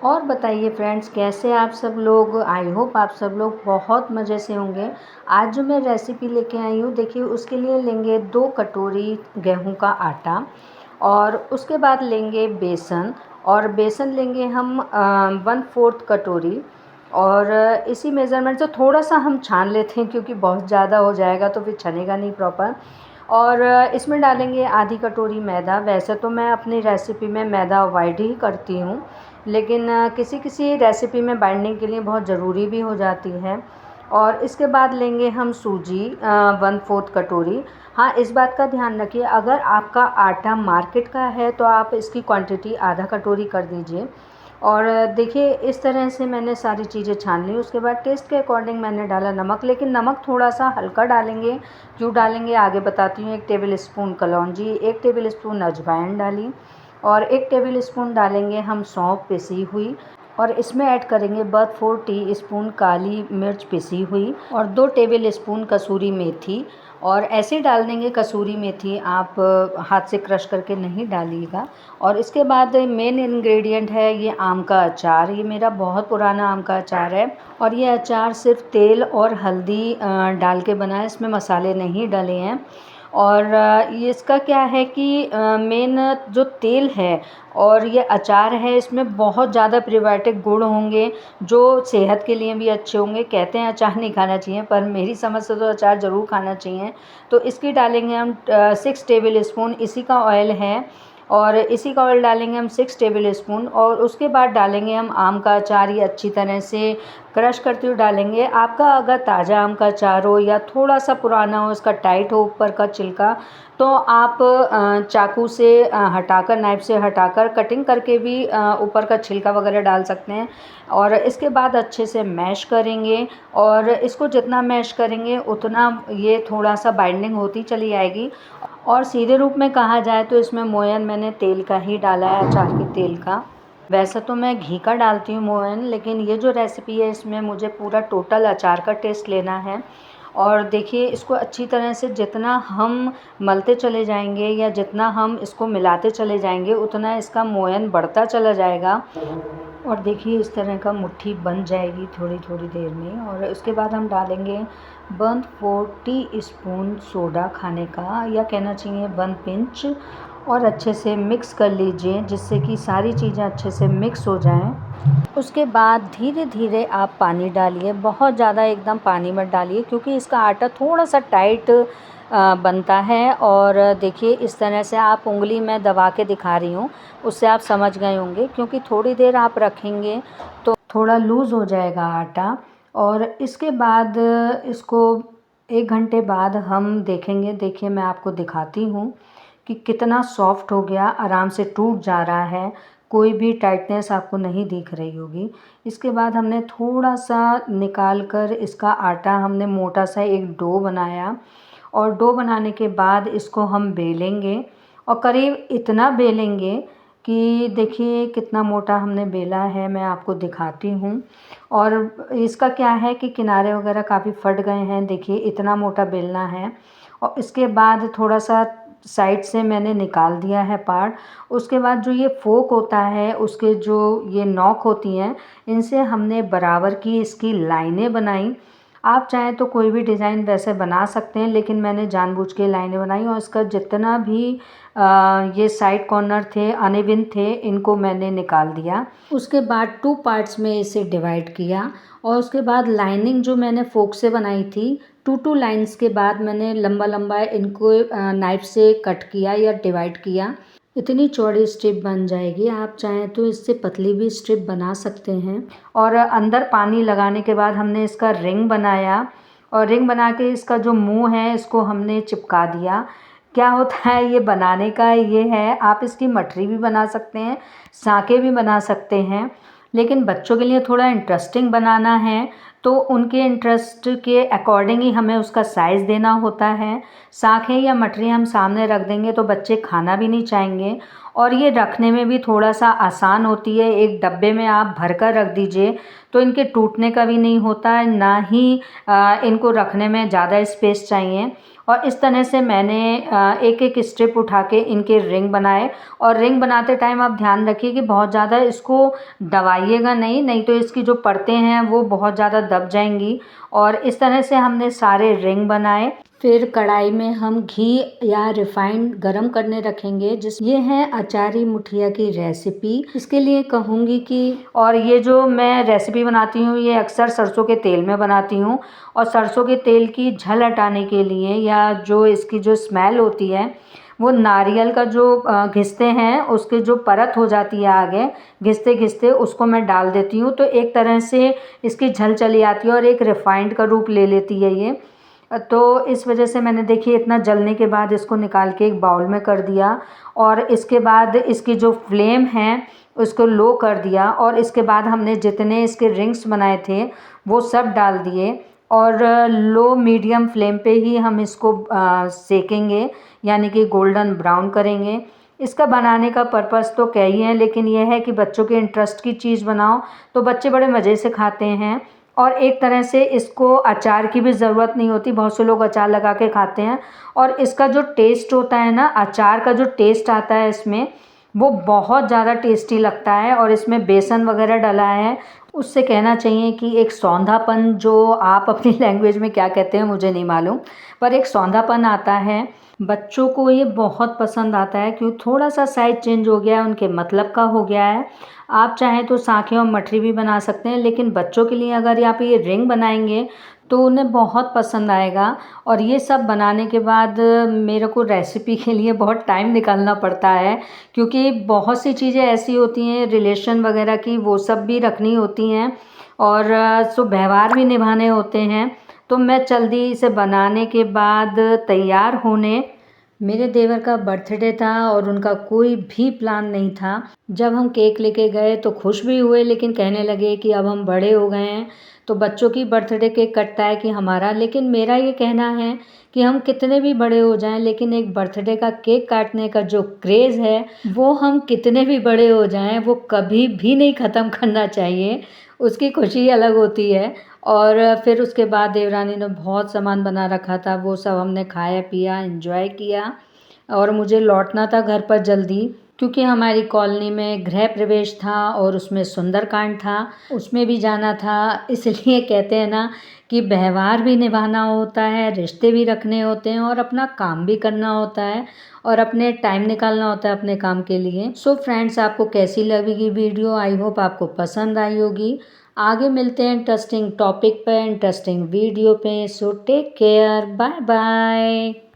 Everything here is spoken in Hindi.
और बताइए फ्रेंड्स, कैसे आप सब लोग। आई होप आप सब लोग बहुत मज़े से होंगे। आज जो मैं रेसिपी लेके आई हूँ, देखिए उसके लिए लेंगे 2 कटोरी गेहूं का आटा, और उसके बाद लेंगे बेसन, और बेसन लेंगे हम 1/4 कटोरी। और इसी मेज़रमेंट से थोड़ा सा हम छान लेते हैं, क्योंकि बहुत ज़्यादा हो जाएगा तो फिर छनेगा नहीं प्रॉपर। और इसमें डालेंगे आधी कटोरी मैदा। वैसे तो मैं अपनी रेसिपी में मैदा अवॉइड ही करती हूँ, लेकिन किसी किसी रेसिपी में बाइंडिंग के लिए बहुत ज़रूरी भी हो जाती है। और इसके बाद लेंगे हम सूजी 1/4 कटोरी। हाँ, इस बात का ध्यान रखिए, अगर आपका आटा मार्केट का है तो आप इसकी क्वांटिटी आधा कटोरी कर दीजिए। और देखिए इस तरह से मैंने सारी चीज़ें छान ली। उसके बाद टेस्ट के अकॉर्डिंग मैंने डाला नमक, लेकिन नमक थोड़ा सा हल्का डालेंगे। क्यों डालेंगे आगे बताती हूँ। 1 टेबल स्पून कलौंजी, 1 टेबल स्पून अजवाइन डाली, और 1 टेबल स्पून डालेंगे हम सौंफ पिसी हुई, और इसमें ऐड करेंगे 4 टीस्पून काली मिर्च पिसी हुई, और 2 टेबल स्पून कसूरी मेथी। और ऐसे डाल देंगे कसूरी मेथी, आप हाथ से क्रश करके नहीं डालिएगा। और इसके बाद मेन इंग्रेडिएंट है ये आम का अचार। ये मेरा बहुत पुराना आम का अचार है, और ये अचार सिर्फ तेल और हल्दी डाल के बना है, इसमें मसाले नहीं डले हैं। और ये इसका क्या है कि मेन जो तेल है और ये अचार है, इसमें बहुत ज़्यादा प्रीबायोटिक गुण होंगे, जो सेहत के लिए भी अच्छे होंगे। कहते हैं अचार नहीं खाना चाहिए, पर मेरी समझ से तो अचार ज़रूर खाना चाहिए। तो इसकी डालेंगे हम 6 टेबल स्पून, इसी का ऑयल है, और इसी का ऑयल डालेंगे हम 6 टेबल स्पून। और उसके बाद डालेंगे हम आम का अचार। ये अच्छी तरह से क्रश करते हुए डालेंगे। आपका अगर ताज़ा आम का अचार हो या थोड़ा सा पुराना हो, इसका टाइट हो ऊपर का छिलका, तो आप चाकू से हटाकर, नाइफ से हटाकर कटिंग करके भी ऊपर का छिलका वगैरह डाल सकते हैं। और इसके बाद अच्छे से मैश करेंगे, और इसको जितना मैश करेंगे उतना ये थोड़ा सा बाइंडिंग होती चली आएगी। और सीधे रूप में कहा जाए तो इसमें मोयन मैंने तेल का ही डाला है, अचार के तेल का। वैसे तो मैं घी का डालती हूँ मोयन, लेकिन ये जो रेसिपी है इसमें मुझे पूरा टोटल अचार का टेस्ट लेना है। और देखिए इसको अच्छी तरह से जितना हम मलते चले जाएंगे या जितना हम इसको मिलाते चले जाएंगे, उतना इसका मोयन बढ़ता चला जाएगा। और देखिए इस तरह का मुट्ठी बन जाएगी थोड़ी थोड़ी देर में। और उसके बाद हम डालेंगे 1/4 टीस्पून सोडा खाने का, या कहना चाहिए 1 पिंच, और अच्छे से मिक्स कर लीजिए, जिससे कि सारी चीज़ें अच्छे से मिक्स हो जाएं। उसके बाद धीरे धीरे आप पानी डालिए, बहुत ज़्यादा एकदम पानी मत डालिए, क्योंकि इसका आटा थोड़ा सा टाइट बनता है। और देखिए इस तरह से आप उंगली में दबा के दिखा रही हूँ, उससे आप समझ गए होंगे, क्योंकि थोड़ी देर आप रखेंगे तो थोड़ा लूज़ हो जाएगा आटा। और इसके बाद इसको 1 घंटे बाद हम देखेंगे। देखिए मैं आपको दिखाती हूँ कि कितना सॉफ्ट हो गया, आराम से टूट जा रहा है, कोई भी टाइटनेस आपको नहीं दिख रही होगी। इसके बाद हमने थोड़ा सा निकाल कर इसका आटा हमने मोटा सा एक डो बनाया, और डो बनाने के बाद इसको हम बेलेंगे, और करीब इतना बेलेंगे कि देखिए कितना मोटा हमने बेला है, मैं आपको दिखाती हूँ। और इसका क्या है कि किनारे वगैरह काफ़ी फट गए हैं, देखिए इतना मोटा बेलना है। और इसके बाद थोड़ा सा साइड से मैंने निकाल दिया है पार्ट। उसके बाद जो ये फोक होता है, उसके जो ये नॉक होती हैं, इनसे हमने बराबर की इसकी लाइनें बनाई। आप चाहें तो कोई भी डिज़ाइन वैसे बना सकते हैं, लेकिन मैंने जानबूझ के लाइनें बनाई, और इसका जितना भी ये साइड कॉर्नर थे, अनइवन थे, इनको मैंने निकाल दिया। उसके बाद 2 पार्ट्स में इसे डिवाइड किया, और उसके बाद लाइनिंग जो मैंने फोक से बनाई थी, 2 लाइंस के बाद मैंने लंबा लंबा इनको नाइफ से कट किया या डिवाइड किया। इतनी चौड़ी स्ट्रिप बन जाएगी। आप चाहें तो इससे पतली भी स्ट्रिप बना सकते हैं। और अंदर पानी लगाने के बाद हमने इसका रिंग बनाया, और रिंग बना के इसका जो मुंह है इसको हमने चिपका दिया। क्या होता है ये बनाने का, ये है आप इसकी मठरी भी बना सकते हैं, साके भी बना सकते हैं, लेकिन बच्चों के लिए थोड़ा इंटरेस्टिंग बनाना है तो उनके इंटरेस्ट के अकॉर्डिंग ही हमें उसका साइज़ देना होता है। साँखें या मटरी हम सामने रख देंगे तो बच्चे खाना भी नहीं चाहेंगे, और ये रखने में भी थोड़ा सा आसान होती है। एक डब्बे में आप भर कर रख दीजिए तो इनके टूटने का भी नहीं होता है, ना ही इनको रखने में ज़्यादा स्पेस चाहिए। और इस तरह से मैंने एक एक स्ट्रिप उठा के इनके रिंग बनाए। और रिंग बनाते टाइम आप ध्यान रखिए कि बहुत ज़्यादा इसको दबाइएगा नहीं, नहीं तो इसकी जो परतें हैं वो बहुत ज़्यादा दब जाएंगी। और इस तरह से हमने सारे रिंग बनाए। फिर कढ़ाई में हम घी या रिफाइंड गरम करने रखेंगे। ये है अचारी मुठिया की रेसिपी। इसके लिए कहूँगी कि और ये जो मैं रेसिपी बनाती हूँ ये अक्सर सरसों के तेल में बनाती हूँ। और सरसों के तेल की झल हटाने के लिए या जो इसकी जो स्मेल होती है वो नारियल का जो घिसते हैं उसकी जो परत हो जाती है आगे घिसते घिसते उसको मैं डाल देती हूँ। तो एक तरह से इसकी झल चली आती है और एक रिफाइंड का रूप ले लेती है ये। तो इस वजह से मैंने देखिए इतना जलने के बाद इसको निकाल के एक बाउल में कर दिया। और इसके बाद इसकी जो फ्लेम है उसको लो कर दिया। और इसके बाद हमने जितने इसके रिंग्स बनाए थे वो सब डाल दिए। और लो मीडियम फ्लेम पे ही हम इसको सेकेंगे, यानी कि गोल्डन ब्राउन करेंगे। इसका बनाने का पर्पस तो कई है, लेकिन यह है कि बच्चों के इंटरेस्ट की चीज़ बनाओ तो बच्चे बड़े मज़े से खाते हैं। और एक तरह से इसको अचार की भी ज़रूरत नहीं होती, बहुत से लोग अचार लगा के खाते हैं। और इसका जो टेस्ट होता है ना, अचार का जो टेस्ट आता है इसमें वो बहुत ज़्यादा टेस्टी लगता है। और इसमें बेसन वगैरह डला है, उससे कहना चाहिए कि एक सौंधापन, जो आप अपनी लैंग्वेज में क्या कहते हैं मुझे नहीं मालूम, पर एक सौंधापन आता है। बच्चों को ये बहुत पसंद आता है क्यों थोड़ा सा साइज चेंज हो गया है, उनके मतलब का हो गया है। आप चाहें तो सांखें और मठरी भी बना सकते हैं, लेकिन बच्चों के लिए अगर आप ये रिंग बनाएंगे तो उन्हें बहुत पसंद आएगा। और ये सब बनाने के बाद मेरे को रेसिपी के लिए बहुत टाइम निकालना पड़ता है, क्योंकि बहुत सी चीज़ें ऐसी होती हैं रिलेशन वगैरह की, वो सब भी रखनी होती हैं और सो व्यवहार भी निभाने होते हैं। तो मैं जल्दी से बनाने के बाद तैयार होने, मेरे देवर का बर्थडे था और उनका कोई भी प्लान नहीं था। जब हम केक लेके गए तो खुश भी हुए, लेकिन कहने लगे कि अब हम बड़े हो गए हैं तो बच्चों की बर्थडे केक कटता है कि हमारा। लेकिन मेरा ये कहना है कि हम कितने भी बड़े हो जाएं, लेकिन एक बर्थडे का केक काटने का जो क्रेज़ है वो हम कितने भी बड़े हो जाएं वो कभी भी नहीं ख़त्म करना चाहिए। उसकी खुशी अलग होती है। और फिर उसके बाद देवरानी ने बहुत सामान बना रखा था, वो सब हमने खाया पिया एंजॉय किया। और मुझे लौटना था घर पर जल्दी, क्योंकि हमारी कॉलोनी में गृह प्रवेश था और उसमें सुंदरकांड था, उसमें भी जाना था। इसलिए कहते हैं ना कि व्यवहार भी निभाना होता है, रिश्ते भी रखने होते हैं और अपना काम भी करना होता है और अपने टाइम निकालना होता है अपने काम के लिए। सो फ्रेंड्स, आपको कैसी लगेगी वीडियो? आई होप आपको पसंद आई होगी। आगे मिलते हैं इंटरेस्टिंग टॉपिक पे, इंटरेस्टिंग वीडियो पे। So take care, bye bye.